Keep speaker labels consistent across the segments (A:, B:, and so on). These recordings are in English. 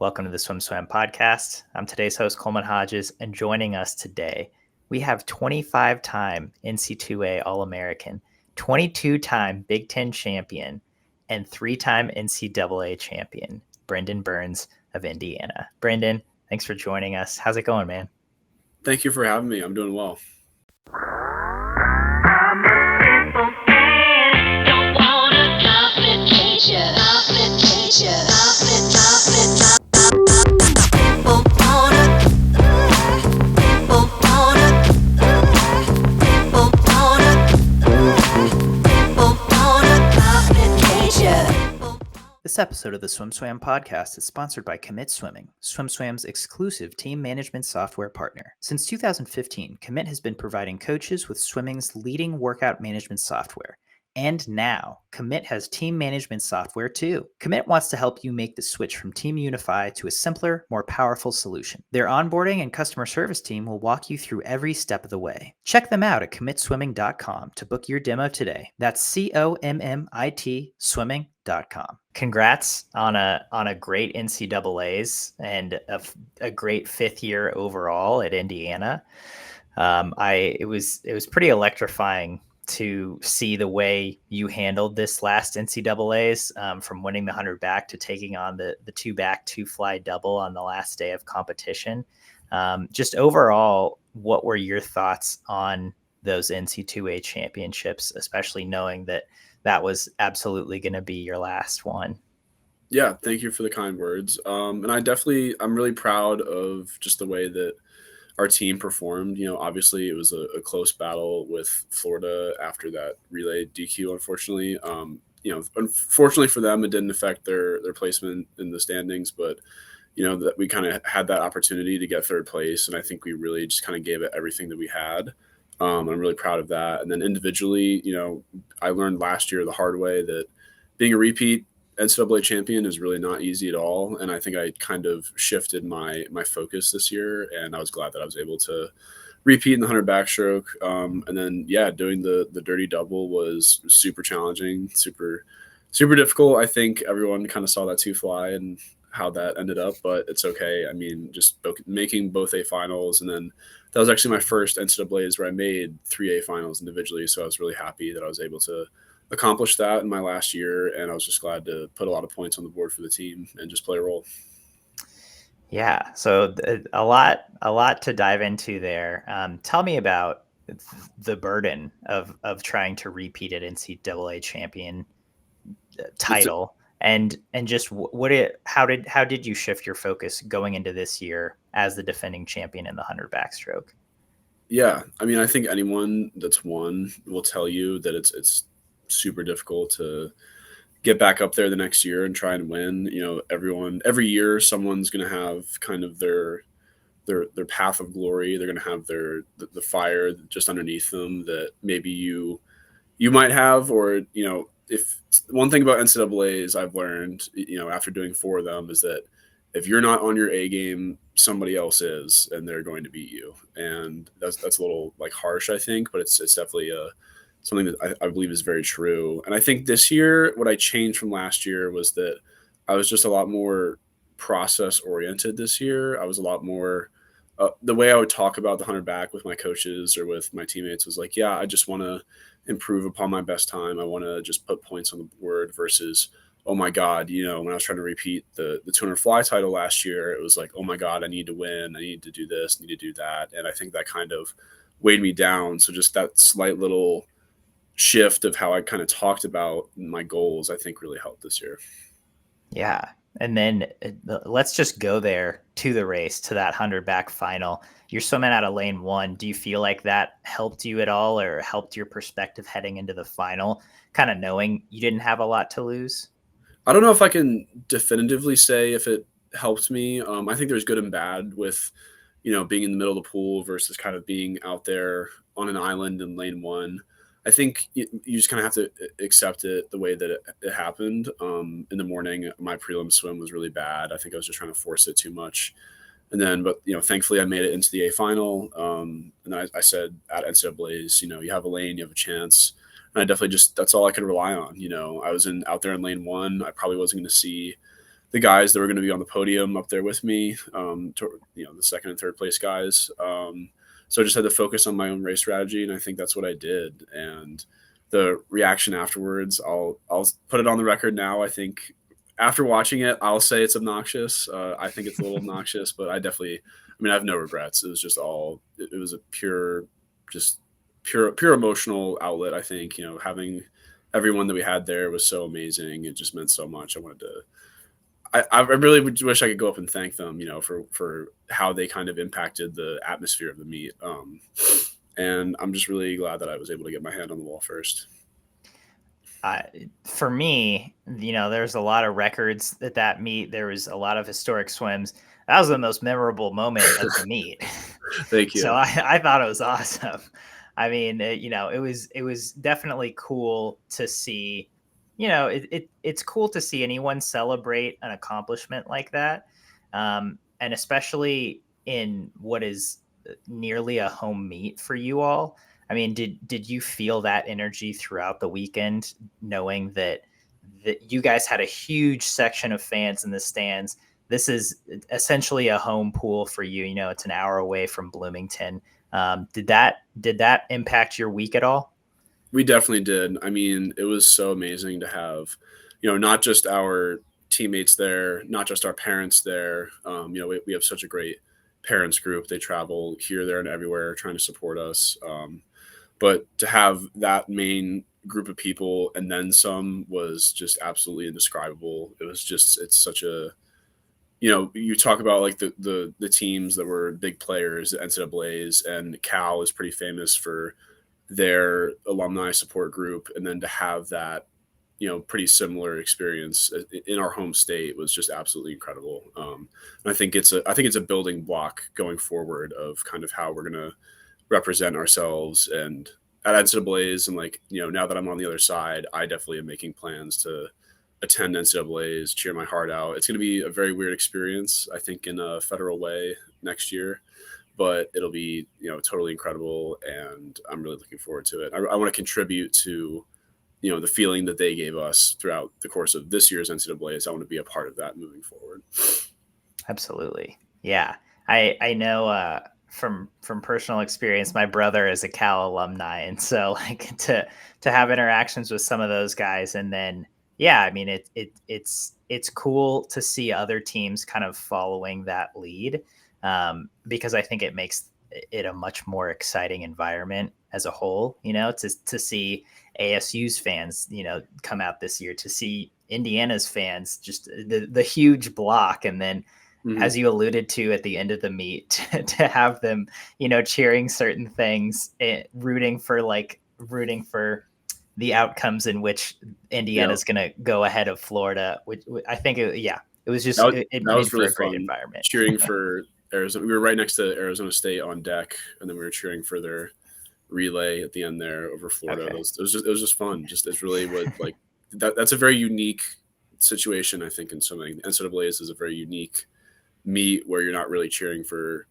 A: Welcome to the Swim Swam podcast. I'm today's host, Coleman Hodges, and joining us today, we have 25-time NC2A All-American, 22-time Big Ten champion, and 3-time NCAA champion, Brendan Burns of Indiana. Brendan, thanks for joining us. How's it going, man?
B: Thank you for having me. I'm doing well.
A: This episode of the Swim Swam podcast is sponsored by Commit Swimming, SwimSwam's exclusive team management software partner. Since 2015, Commit has been providing coaches with swimming's leading workout management software. And now, Commit has team management software too. Commit wants to help you make the switch from Team Unify to a simpler, more powerful solution. Their onboarding and customer service team will walk you through every step of the way. Check them out at commitswimming.com to book your demo today. That's COMMIT swimming.com. Congrats on a great NCAA's and a great fifth year overall at Indiana. It was pretty electrifying to see the way you handled this last NCAA's, from winning the 100 back to taking on the 2 back 2 fly double on the last day of competition. Just overall, what were your thoughts on those NC2A championships, especially knowing that was absolutely going to be your last one?
B: Yeah, thank you for the kind words. And I'm really proud of just the way that our team performed. Obviously it was a close battle with Florida after that relay DQ, unfortunately. Unfortunately for them, it didn't affect their placement in the standings, but that we kind of had that opportunity to get third place. And I think we really just kind of gave it everything that we had. I'm really proud of that. And then individually, I learned last year the hard way that being a repeat NCAA champion is really not easy at all. And I think I kind of shifted my focus this year, and I was glad that I was able to repeat in the 100 backstroke. And then, doing the dirty double was super challenging, super, super difficult. I think everyone kind of saw that 2 fly and how that ended up, but it's okay. I mean, just making both A finals, and then that was actually my first NCAA's where I made 3 A finals individually. So I was really happy that I was able to accomplish that in my last year, and I was just glad to put a lot of points on the board for the team and just play a role.
A: Yeah, so a lot to dive into there. Tell me about the burden of trying to repeat an NCAA champion title, and just how did you shift your focus going into this year as the defending champion in the 100 backstroke?
B: Yeah, I mean, I think anyone that's won will tell you that it's super difficult to get back up there the next year and try and win. Every year someone's going to have kind of their path of glory. They're going to have the fire just underneath them that maybe you might have, or if one thing about NCAA's I've learned, after doing 4 of them, is that if you're not on your A game, somebody else is, and they're going to beat you. And that's a little harsh, I think, but it's definitely something that I believe is very true. And I think this year, what I changed from last year was that I was just a lot more process oriented this year. I was a lot more, the way I would talk about the 100 back with my coaches or with my teammates was like, I just want to improve upon my best time. I want to just put points on the board versus, oh my God, when I was trying to repeat the 200 fly title last year, it was like, oh my God, I need to win. I need to do this, I need to do that. And I think that kind of weighed me down. So just that slight little shift of how I kind of talked about my goals, I think really helped this year.
A: Yeah. And then let's just go there to the race, to that 100 back final. You're swimming out of lane 1. Do you feel like that helped you at all, or helped your perspective heading into the final, kind of knowing you didn't have a lot to lose?
B: I don't know if I can definitively say if it helped me. I think there's good and bad with, being in the middle of the pool versus kind of being out there on an island in lane 1. I think you just kind of have to accept it the way that it happened. In the morning, my prelim swim was really bad. I think I was just trying to force it too much. And then, but, thankfully I made it into the A final. And I said at NCAA's, you have a lane, you have a chance. And I definitely that's all I could rely on. I was out there in lane 1. I probably wasn't going to see the guys that were going to be on the podium up there with me, the second and third place guys. So I just had to focus on my own race strategy, and I think that's what I did. And the reaction afterwards, I'll put it on the record now. I think after watching it, I'll say it's obnoxious. I think it's a little obnoxious, but I have no regrets. It was just it was a pure emotional outlet. I think, having everyone that we had there was so amazing. It just meant so much. I really wish I could go up and thank them, for how they kind of impacted the atmosphere of the meet. And I'm just really glad that I was able to get my hand on the wall first.
A: For me, there's a lot of records at that meet. There was a lot of historic swims. That was the most memorable moment of the meet.
B: Thank you.
A: So I thought it was awesome. I mean, it was definitely cool to see. It's cool to see anyone celebrate an accomplishment like that, and especially in what is nearly a home meet for you all. I mean, did you feel that energy throughout the weekend, knowing that you guys had a huge section of fans in the stands? This is essentially a home pool for you. It's an hour away from Bloomington. Did that impact your week at all?
B: We definitely did. I mean, it was so amazing to have, not just our teammates there, not just our parents there. We have such a great parents group. They travel here, there, and everywhere trying to support us. But to have that main group of people and then some was just absolutely indescribable. It's such a, you talk about like the teams that were big players, the NCAAs, and Cal is pretty famous for their alumni support group. And then to have that, pretty similar experience in our home state was just absolutely incredible. And I think it's a building block going forward of kind of how we're going to represent ourselves and at NCAAs. And now that I'm on the other side, I definitely am making plans to attend NCAAs, cheer my heart out. It's going to be a very weird experience, I think, in a federal way next year, but it'll be, totally incredible. And I'm really looking forward to it. I want to contribute to, the feeling that they gave us throughout the course of this year's NCAAs. I want to be a part of that moving forward.
A: Absolutely. Yeah. I know, from personal experience, my brother is a Cal alumni, and so to have interactions with some of those guys, and then I mean it's cool to see other teams kind of following that lead, because I think it makes it a much more exciting environment as a whole. To see ASU's fans come out this year, to see Indiana's fans, just the huge block, and then as you alluded to at the end of the meet, to have them, cheering certain things, rooting for the outcomes in which Indiana's going to go ahead of Florida, which I think, it was just, it
B: was really
A: for a great
B: fun
A: environment.
B: Cheering for Arizona. We were right next to Arizona State on deck, and then we were cheering for their relay at the end there over Florida. Okay. It was just fun. It's really what that's a very unique situation, I think, in swimming. NCAAs is a very unique meet where you're not really cheering for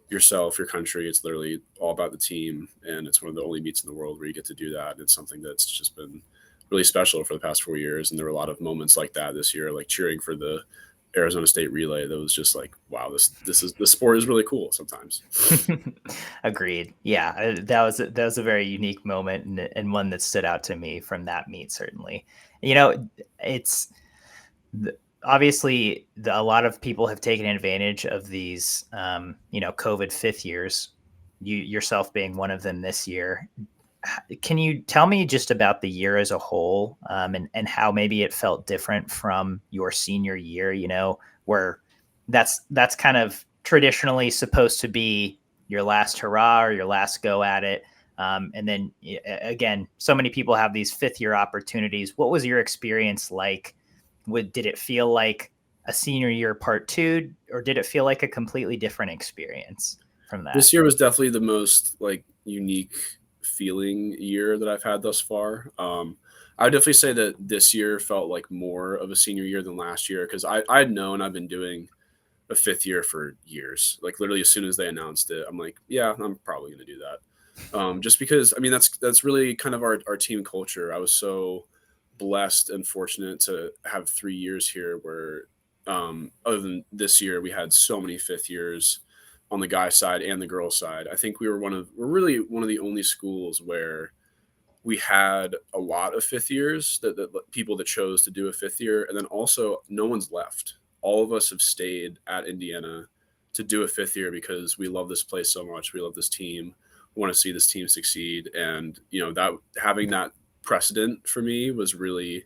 B: yourself, your country. It's literally all about the team, and it's one of the only meets in the world where you get to do that. And it's something that's just been really special for the past 4 years. And there were a lot of moments like that this year, like cheering for the Arizona State relay. That was just like, wow, the sport is really cool sometimes.
A: Agreed. Yeah, that was a very unique moment, and one that stood out to me from that meet. Certainly, it's obviously a lot of people have taken advantage of these, COVID fifth years. You yourself being one of them this year. Can you tell me just about the year as a whole, and how maybe it felt different from your senior year, where that's kind of traditionally supposed to be your last hurrah or your last go at it. And then again, so many people have these fifth year opportunities. What was your experience like? Did it feel like a senior year part two, or did it feel like a completely different experience from that?
B: This year was definitely the most unique feeling year that I've had thus far. I would definitely say that this year felt like more of a senior year than last year, because I'd known I've been doing a fifth year for years. Literally as soon as they announced it, I'm like, yeah, I'm probably going to do that. Just because, I mean, that's really kind of our team culture. I was so blessed and fortunate to have 3 years here where other than this year, we had so many fifth years on the guy side and the girl side. I think we're really one of the only schools where we had a lot of fifth years that people that chose to do a fifth year, and then also no one's left. All of us have stayed at Indiana to do a fifth year because we love this place so much. We love this team. We want to see this team succeed, and that having that precedent for me was really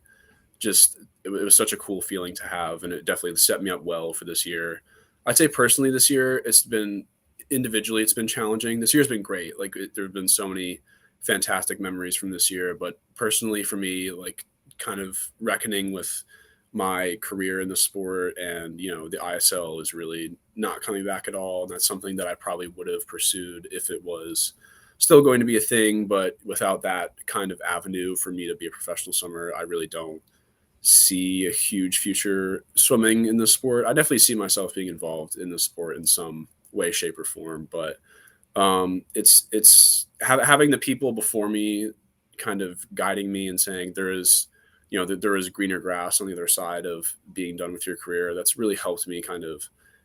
B: just it was such a cool feeling to have, and it definitely set me up well for this year. I'd say personally, this year it's been individually it's been challenging. This year's been great. Like there have been so many fantastic memories from this year, but personally for me, like kind of reckoning with my career in the sport and the ISL is really not coming back at all, and that's something that I probably would have pursued if it was still going to be a thing. But without that kind of avenue for me to be a professional swimmer, I really don't see a huge future swimming in the sport. I definitely see myself being involved in the sport in some way, shape, or form. But having the people before me kind of guiding me and saying that there is greener grass on the other side of being done with your career. That's really helped me kind of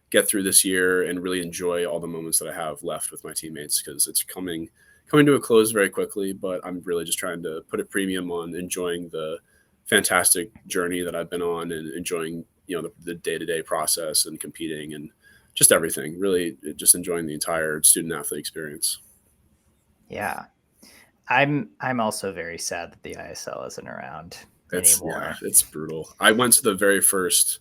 B: get through this year and really enjoy all the moments that I have left with my teammates, because it's coming to a close very quickly. But I'm really just trying to put a premium on enjoying the fantastic journey that I've been on and enjoying the day-to-day process and competing and just everything, really just enjoying the entire student athlete experience.
A: Yeah. I'm also very sad that the ISL isn't around anymore.
B: It's brutal. I went to the very first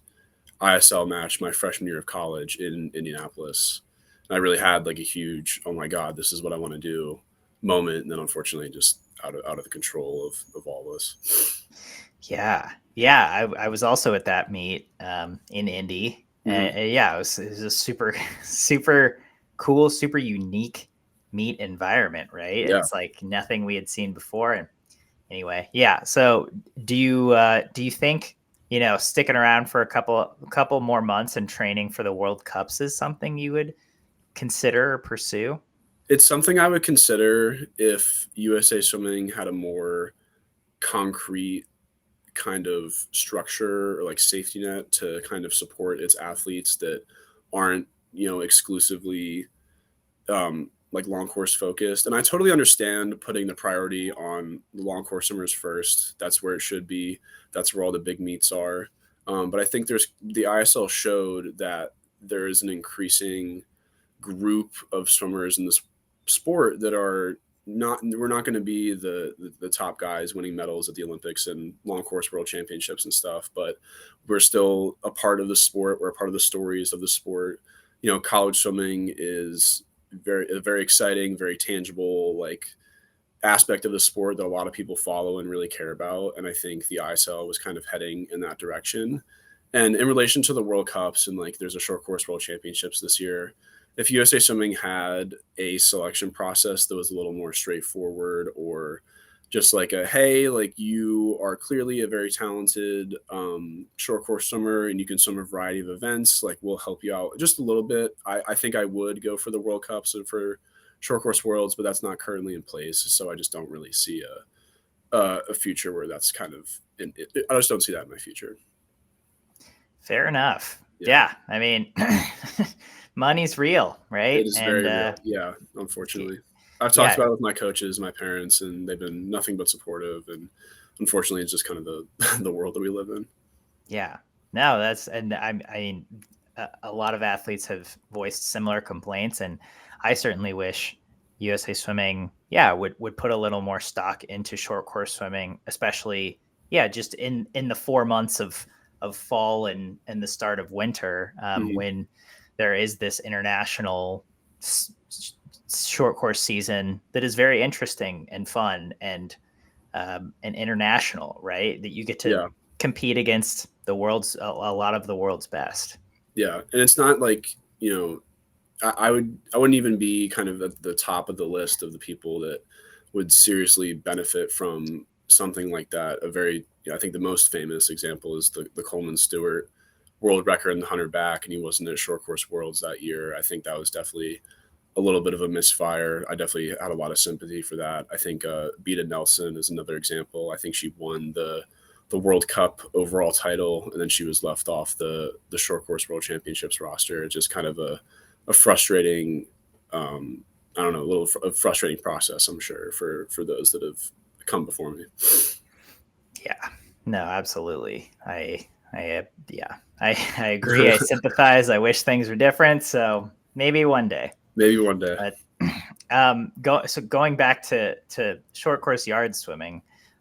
B: ISL match my freshman year of college in Indianapolis. And I really had like a huge, oh my God, this is what I want to do moment. And then unfortunately just out of the control of all this.
A: Yeah. Yeah. I was also at that meet in Indy.
B: Mm-hmm.
A: Yeah, it was a super, super cool, super unique meet environment, right?
B: Yeah.
A: It's like nothing we had seen before. And anyway, yeah. So do you think, sticking around for a couple more months and training for the World Cups is something you would consider or pursue?
B: It's something I would consider if USA Swimming had a more concrete kind of structure or like safety net to kind of support its athletes that aren't exclusively like long course focused. And I totally understand putting the priority on the long course swimmers first. That's where it should be. That's where all the big meets are. But I think the ISL showed that there is an increasing group of swimmers in this sport that are we're not going to be the top guys winning medals at the Olympics and long course world championships and stuff, but we're still a part of the sport. We're a part of the stories of the sport. College swimming is a very exciting, very tangible like aspect of the sport that a lot of people follow and really care about. And I think the ISL was kind of heading in that direction. And in relation to the World Cups and like there's a short course world championships this year, if USA Swimming had a selection process that was a little more straightforward, or just like hey, like you are clearly a very talented short course swimmer and you can swim a variety of events, like we'll help you out just a little bit. I think I would go for the World Cups and for short course worlds, but that's not currently in place. So I just don't really see a future where that's kind of I just don't see that in my future.
A: Fair enough. Yeah. I mean, money's real, right?
B: It is very real. Yeah, unfortunately. I've talked about it with my coaches, my parents, and they've been nothing but supportive. And unfortunately, it's just kind of the world that we live in.
A: Yeah. No, I mean, a lot of athletes have voiced similar complaints, and I certainly wish USA Swimming, would put a little more stock into short course swimming, especially, just in the 4 months of fall and the start of winter, when there is this international short course season that is very interesting and fun and international, right? That you get to compete against a lot of the world's best.
B: Yeah. And it's not like, I wouldn't even be kind of at the top of the list of the people that would seriously benefit from something like that. I think the most famous example is the Coleman Stewart world record in the 100 back, and he wasn't at short course worlds that year. I think that was definitely a little bit of a misfire. I definitely had a lot of sympathy for that. I think Beta Nelson is another example. I think she won the the World Cup overall title, and then she was left off the short course World Championships roster. It's just kind of a frustrating, I don't know, a frustrating process, I'm sure, for those that have come before me.
A: Yeah, no, absolutely. Yeah, I agree. I sympathize. I wish things were different. So maybe one day.
B: Maybe one day.
A: But going back to short course yard swimming,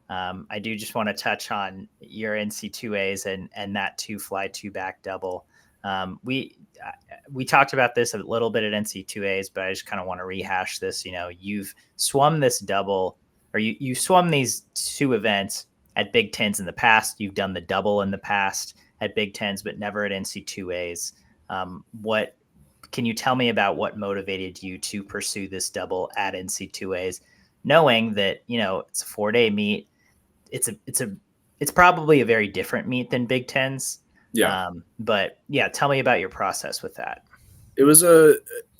A: I do just want to touch on your NC2As and that 2 fly 2 back double. We talked about this a little bit at NC2As, but I just kind of want to rehash this. You know, you've swum this double, or you swum these 2 events at Big Tens in the past. You've done the double in the past at Big Tens, but never at NC2As. What can you tell me about what motivated you to pursue this double at NC2As, knowing that, you know, it's a 4-day meet. It's probably a very different meet than Big Tens.
B: Yeah.
A: But yeah, tell me about your process with that.
B: It was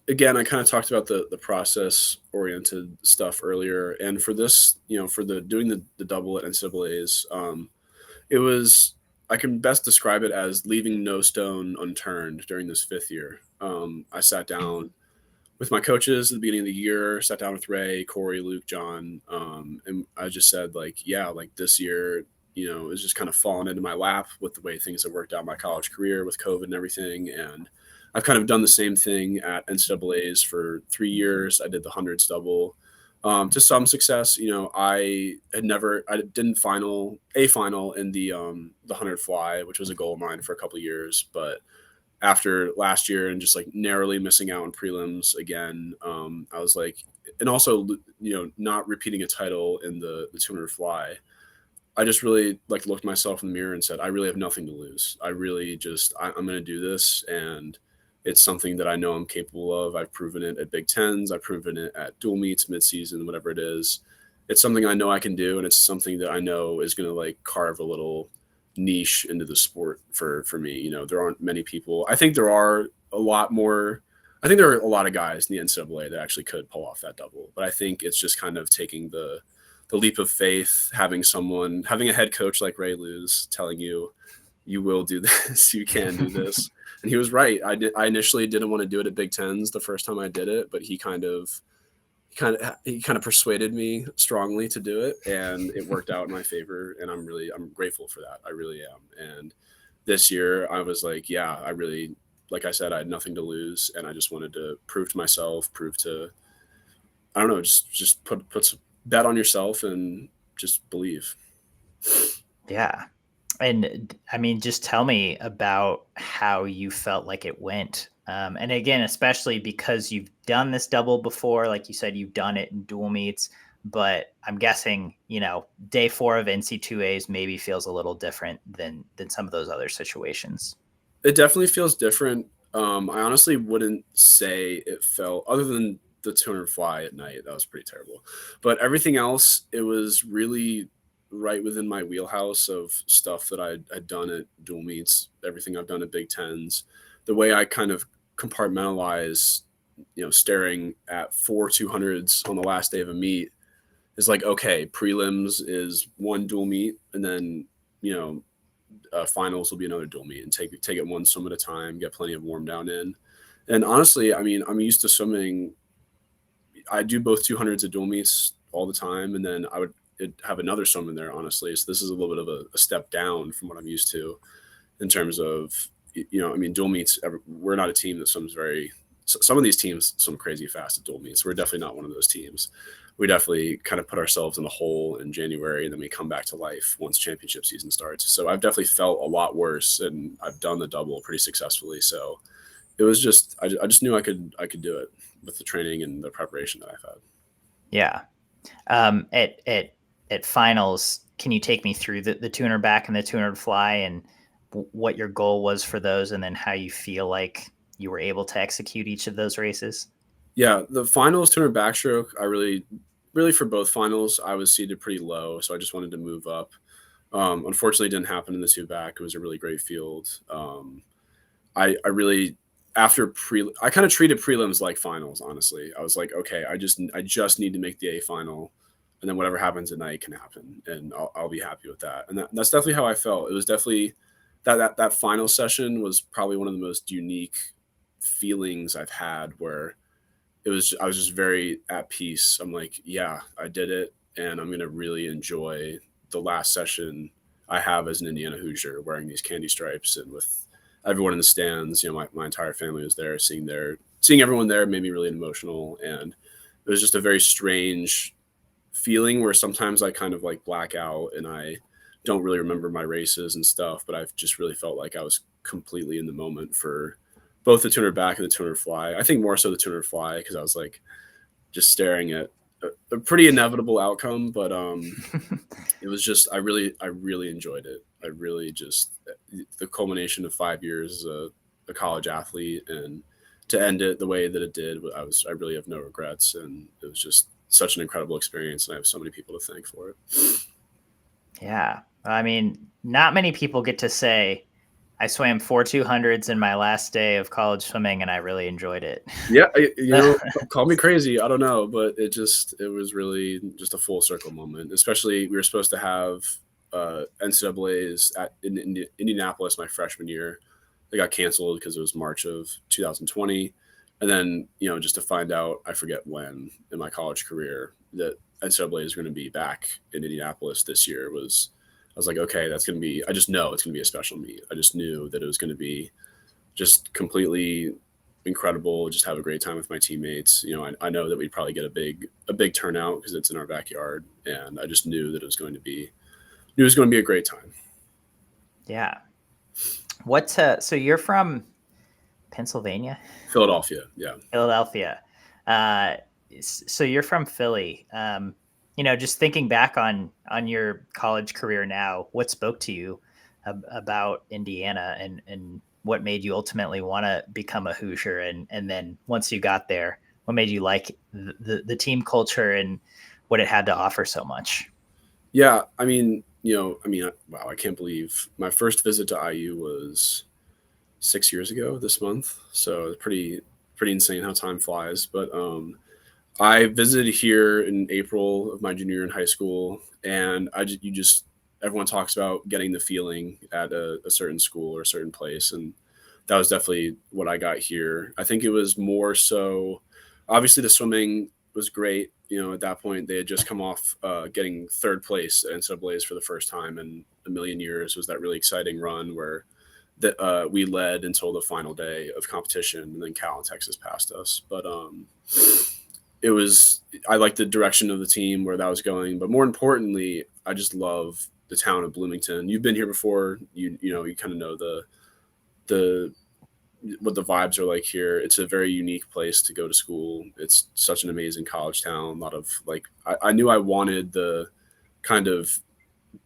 B: again, I kind of talked about the process oriented stuff earlier. And for this, you know, for doing the double at NCAAs, it was, I can best describe it as leaving no stone unturned during this 5th year. I sat down with my coaches at the beginning of the year, sat down with Ray, Corey, Luke, John, and I just said, like, yeah, like this year, you know, it's just kind of fallen into my lap with the way things have worked out in my college career with COVID and everything. And I've kind of done the same thing at NCAAs for 3 years. I did the hundreds double to some success. You know, I didn't final in the 100 fly, which was a goal of mine for a couple of years. But after last year and just like narrowly missing out on prelims again, I was like, and also, you know, not repeating a title in the 200 fly, I just really like looked myself in the mirror and said, I really have nothing to lose. I really just, I'm going to do this. And it's something that I know I'm capable of. I've proven it at Big Tens. I've proven it at dual meets, midseason, whatever it is. It's something I know I can do. And it's something that I know is going to like carve a little niche into the sport for me. You know, there aren't many people. I think there are a lot more. I think there are a lot of guys in the NCAA that actually could pull off that double. But I think it's just kind of taking the leap of faith, having a head coach like Ray Lewis telling you, you will do this, you can do this. And he was right. I initially didn't want to do it at Big Tens the first time I did it, but he kind of persuaded me strongly to do it, and it worked out in my favor. And I'm grateful for that. I really am. And this year I was like, yeah, I really, like I said, I had nothing to lose, and I just wanted to prove to myself, I don't know, just put some bet on yourself and just believe.
A: Yeah. And I mean, just tell me about how you felt like it went. And again, especially because you've done this double before, like you said, you've done it in dual meets, but I'm guessing, you know, day 4 of NC2As maybe feels a little different than some of those other situations.
B: It definitely feels different. I honestly wouldn't say it felt, other than the 200 fly at night, that was pretty terrible. But everything else, it was really right within my wheelhouse of stuff that I'd done at dual meets, everything I've done at Big Tens. The way I kind of compartmentalize, you know, staring at 4 200s on the last day of a meet is like, okay, prelims is one dual meet, and then, you know, finals will be another dual meet, and take it one swim at a time, get plenty of warm down in. And honestly, I mean, I'm used to swimming. I do both 200s at dual meets all the time, and then I would have another swim in there, honestly. So this is a little bit of a step down from what I'm used to in terms of, you know, I mean, dual meets, we're not a team that swims some of these teams swim crazy fast at dual meets. We're definitely not one of those teams. We definitely kind of put ourselves in a hole in January, and then we come back to life once championship season starts. So I've definitely felt a lot worse, and I've done the double pretty successfully. So it was just, I just knew I could do it with the training and the preparation that I've had.
A: Yeah. At finals, can you take me through the 200 back and the 200 fly and what your goal was for those, and then how you feel like you were able to execute each of those races?
B: Yeah, the finals 200 backstroke, I really for both finals, I was seated pretty low, so I just wanted to move up. Unfortunately, it didn't happen in the 2 back. It was a really great field. I really, I kind of treated prelims like finals, honestly. I was like, okay, I just need to make the A final. and then whatever happens at night can happen, and I'll be happy with that. And that's definitely how I felt. It was definitely that final session was probably one of the most unique feelings I've had, where I was just very at peace. I'm like, yeah, I did it, and I'm gonna really enjoy the last session I have as an Indiana Hoosier, wearing these candy stripes and with everyone in the stands. My entire family was there. Seeing everyone there made me really emotional, and it was just a very strange feeling where sometimes I kind of like black out and I don't really remember my races and stuff, but I've just really felt like I was completely in the moment for both the 200 back and the 200 fly. I think more so the 200 fly, because I was like just staring at a pretty inevitable outcome, but it was just I really enjoyed it. I really just the culmination of 5 years as a college athlete, and to end it the way that it did, I really have no regrets, and it was just such an incredible experience, and I have so many people to thank for it.
A: Yeah. I mean, not many people get to say, I swam 4 200s in my last day of college swimming, and I really enjoyed it.
B: Yeah, call me crazy. I don't know, but it was really just a full circle moment. Especially, we were supposed to have NCAA's in Indianapolis my freshman year. They got canceled because it was March of 2020. And then, just to find out, I forget when in my college career, that NCAA is going to be back in Indianapolis this year, I was like, okay, I just know it's going to be a special meet. I just knew that it was going to be just completely incredible, just have a great time with my teammates. I know that we'd probably get a big turnout because it's in our backyard, and I just knew that it was going to be a great time.
A: Yeah. So you're from Pennsylvania?
B: Philadelphia. Yeah.
A: Philadelphia. So you're from Philly. Just thinking back on your college career now, what spoke to you about Indiana, and what made you ultimately want to become a Hoosier? And then once you got there, what made you like the team culture and what it had to offer so much?
B: Yeah. Wow, I can't believe my first visit to IU was 6 years ago this month. So it's pretty insane how time flies. But I visited here in April of my junior year in high school, and everyone talks about getting the feeling at a certain school or a certain place, and that was definitely what I got here. I think it was more so, obviously the swimming was great. At that point they had just come off getting third place at NCAA's for the first time in a million years. It was that really exciting run where we led until the final day of competition, and then Cal and Texas passed us. But I liked the direction of the team, where that was going. But more importantly, I just love the town of Bloomington. You've been here before. You kind of know what the vibes are like here. It's a very unique place to go to school. It's such an amazing college town. A lot of I knew I wanted the kind of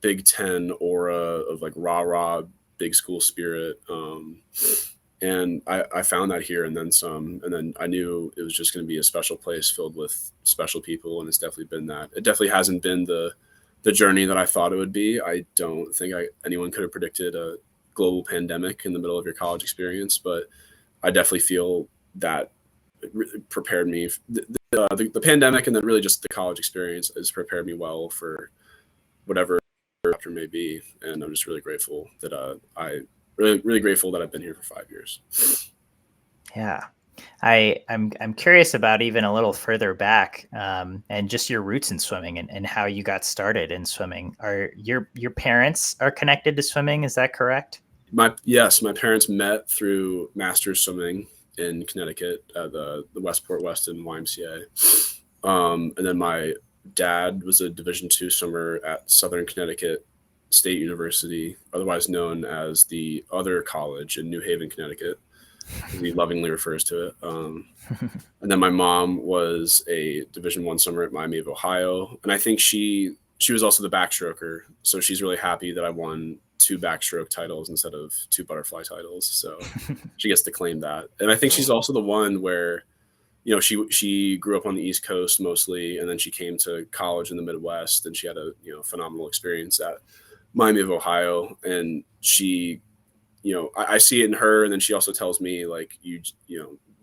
B: Big Ten aura of like rah big school spirit. And I found that here, and then some. And then I knew it was just going to be a special place filled with special people, and it's definitely been that. It definitely hasn't been the journey that I thought it would be. I don't think anyone could have predicted a global pandemic in the middle of your college experience, but I definitely feel that it prepared me. The pandemic, and then really just the college experience, has prepared me well for whatever after may be. And I'm just really grateful that really grateful that I've been here for 5 years.
A: Yeah. I'm curious about even a little further back, and just your roots in swimming, and how you got started in swimming. Are your parents are connected to swimming? Is that correct?
B: Yes, my parents met through Masters Swimming in Connecticut at the Westport Weston YMCA. And then my dad was a Division II swimmer at Southern Connecticut State University, otherwise known as the other college in New Haven, Connecticut. He lovingly refers to it. And then my mom was a Division I swimmer at Miami of Ohio, and I think she was also the backstroker. So she's really happy that I won 2 backstroke titles instead of 2 butterfly titles. So she gets to claim that. And I think she's also the one where, she grew up on the East Coast mostly, and then she came to college in the Midwest, and she had a phenomenal experience at Miami of Ohio. And she, I see it in her, and then she also tells me like,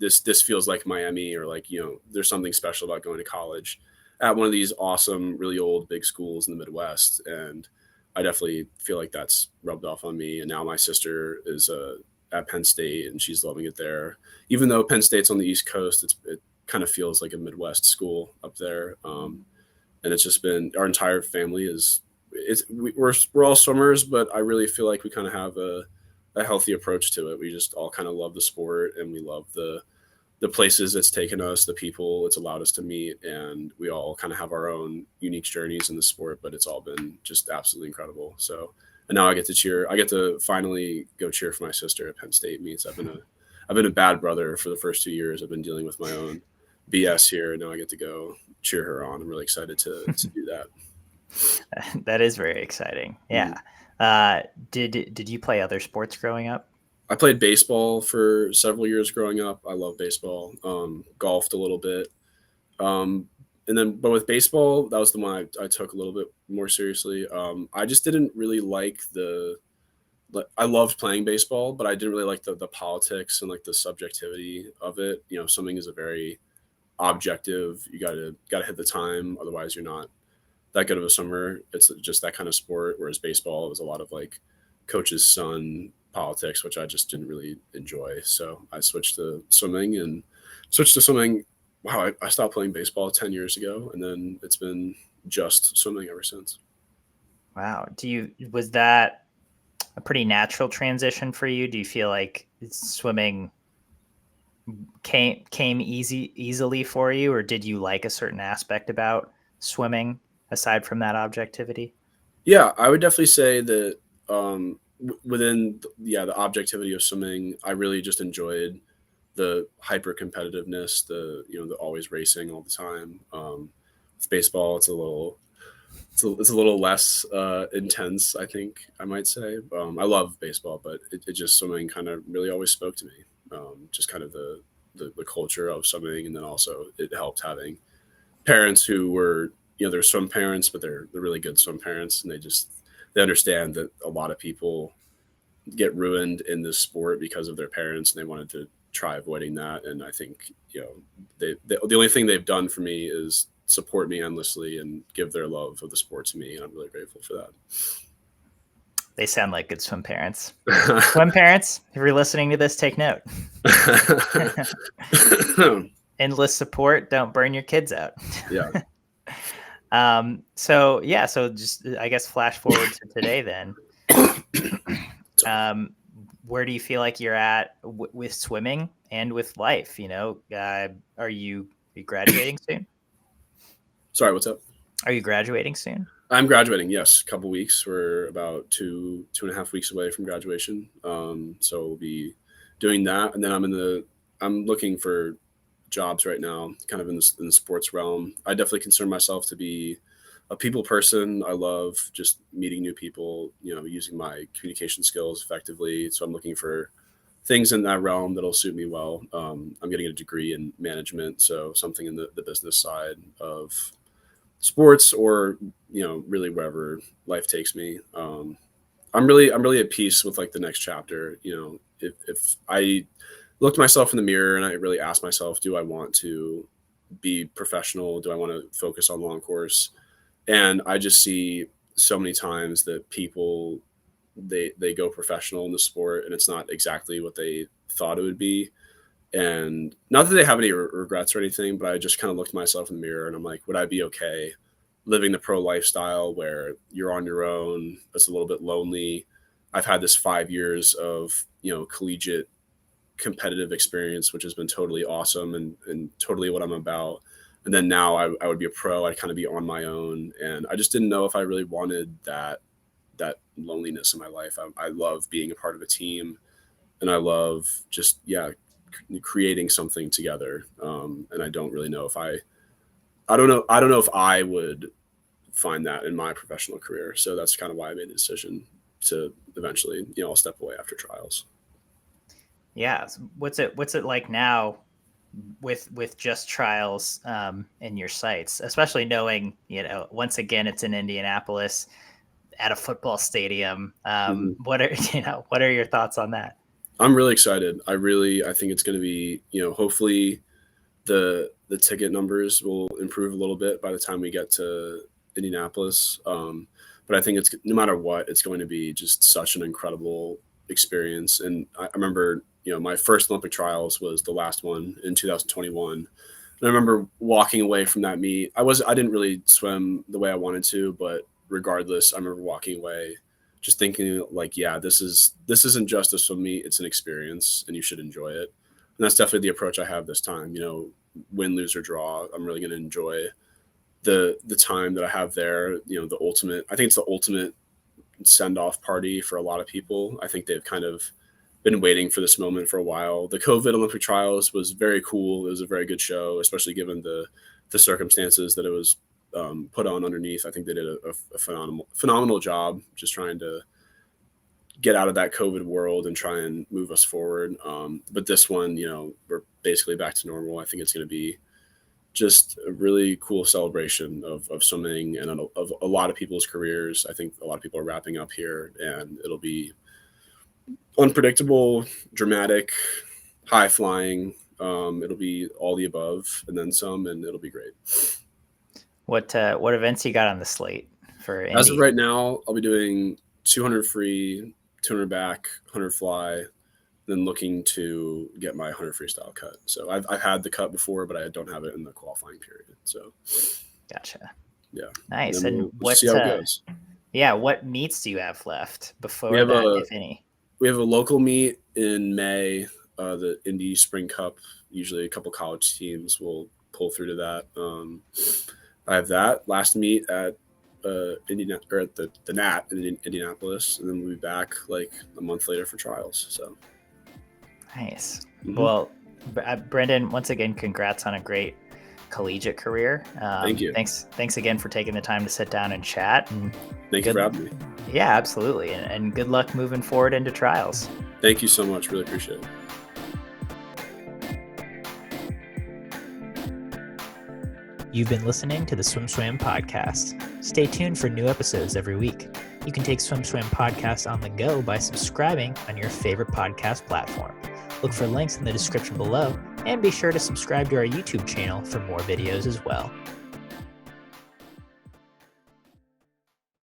B: this feels like Miami, or like, there's something special about going to college at one of these awesome, really old, big schools in the Midwest. And I definitely feel like that's rubbed off on me. And now my sister is at Penn State, and she's loving it there. Even though Penn State's on the East Coast, it kind of feels like a Midwest school up there. And it's just been, our entire family we're all swimmers, but I really feel like we kind of have a healthy approach to it. We just all kind of love the sport, and we love the places it's taken us, the people it's allowed us to meet, and we all kind of have our own unique journeys in the sport, but it's all been just absolutely incredible. So, and now I get to finally go cheer for my sister at Penn State meets. I've been a bad brother for the first 2 years. I've been dealing with my own BS here, and now I get to go cheer her on. I'm really excited to do that.
A: That is very exciting. Yeah. Did you play other sports growing up?
B: I played baseball for several years growing up. I love baseball. Golfed a little bit. But with baseball, that was the one I took a little bit more seriously. I just didn't really like I loved playing baseball, but I didn't really like the politics and like the subjectivity of it. Swimming is a very objective. You gotta hit the time, otherwise you're not that good of a swimmer. It's just that kind of sport. Whereas baseball was a lot of like coach's son politics, which I just didn't really enjoy. So I switched to swimming. Wow, I stopped playing baseball 10 years ago, and then it's been just swimming ever since.
A: Wow. Was that a pretty natural transition for you? Do you feel like swimming came easily for you, or did you like a certain aspect about swimming aside from that objectivity?
B: Yeah, I would definitely say that within the objectivity of swimming, I really just enjoyed the hyper competitiveness, the always racing all the time. With baseball, it's a little less intense, I think I might say. I love baseball, but it just, swimming kind of really always spoke to me. Just kind of the culture of swimming, and then also it helped having parents who were, they're swim parents, but they're really good swim parents, and they understand that a lot of people get ruined in this sport because of their parents, and they wanted to try avoiding that. And I think, the only thing they've done for me is support me endlessly and give their love of the sport to me, and I'm really grateful for that.
A: They sound like good swim parents. Swim parents, if you're listening to this, take note. Endless support. Don't burn your kids out.
B: Yeah.
A: So just, I guess, flash forward to today then. Where do you feel like you're at with swimming and with life? Are you graduating soon? Sorry,
B: what's up?
A: Are you graduating soon?
B: I'm graduating, yes. A couple weeks. We're about two and a half weeks away from graduation. So we'll be doing that. And then I'm looking for jobs right now, kind of in the sports realm. I definitely consider myself to be a people person. I love just meeting new people, using my communication skills effectively. So I'm looking for things in that realm that'll suit me well. I'm getting a degree in management, so something in the business side of sports, or really wherever life takes me. I'm really at peace with like the next chapter. If I looked myself in the mirror and I really asked myself, do I want to be professional? Do I want to focus on long course? And I just see so many times that people, they go professional in the sport, and it's not exactly what they thought it would be. And not that they have any regrets or anything, but I just kind of looked myself in the mirror, and I'm like, would I be okay living the pro lifestyle where you're on your own? It's a little bit lonely. I've had this 5 years of, collegiate competitive experience, which has been totally awesome and totally what I'm about. And then now I would be a pro. I'd kind of be on my own. And I just didn't know if I really wanted that loneliness in my life. I love being a part of a team, and I love just, creating something together. And I don't really know if I don't know if I would find that in my professional career. So that's kind of why I made the decision to eventually, I'll step away after trials.
A: Yeah. What's it like now with just trials in your sights, especially knowing, once again, it's in Indianapolis at a football stadium. What are your thoughts on that?
B: I'm really excited. I think it's going to be, hopefully the ticket numbers will improve a little bit by the time we get to Indianapolis. But I think it's, no matter what, it's going to be just such an incredible experience. And I remember, my first Olympic trials was the last one in 2021. And I remember walking away from that meet. I didn't really swim the way I wanted to, but regardless, I remember walking away just thinking like, yeah, this isn't just a swim meet, it's an experience and you should enjoy it. And that's definitely the approach I have this time. Win, lose, or draw, I'm really going to enjoy the time that I have there. I think it's the ultimate send-off party for a lot of people. I think they've kind of been waiting for this moment for a while. The COVID Olympic trials was very cool. It was a very good show, especially given the circumstances that it was put on underneath. I think they did a phenomenal job just trying to get out of that COVID world and try and move us forward. But this one, we're basically back to normal. I think it's going to be just a really cool celebration of swimming and of a lot of people's careers. I think a lot of people are wrapping up here, and it'll be unpredictable, dramatic, high flying. It'll be all the above and then some, and it'll be great.
A: What events you got on the slate for Indy?
B: As of right now, I'll be doing 200 free, 200 back, 100 fly, then looking to get my 100 freestyle cut. So I've had the cut before, but I don't have it in the qualifying period. So
A: gotcha.
B: Yeah.
A: Nice.
B: And we'll see how it goes.
A: Yeah. What meets do you have left before that, if any?
B: We have a local meet in May, the Indy Spring Cup. Usually a couple college teams will pull through to that. I have that last meet at at the NAT in Indianapolis, and then we'll be back like a month later for trials. So
A: nice. Mm-hmm. Well, Brendan, once again, congrats on a great collegiate career.
B: Thank you.
A: Thanks again for taking the time to sit down and chat. And
B: thank you for having me.
A: Yeah, absolutely. And good luck moving forward into trials.
B: Thank you so much. Really appreciate it.
A: You've been listening to the Swim Swam podcast. Stay tuned for new episodes every week. You can take Swim Swam podcast on the go by subscribing on your favorite podcast platform. Look for links in the description below, and be sure to subscribe to our YouTube channel for more videos as well.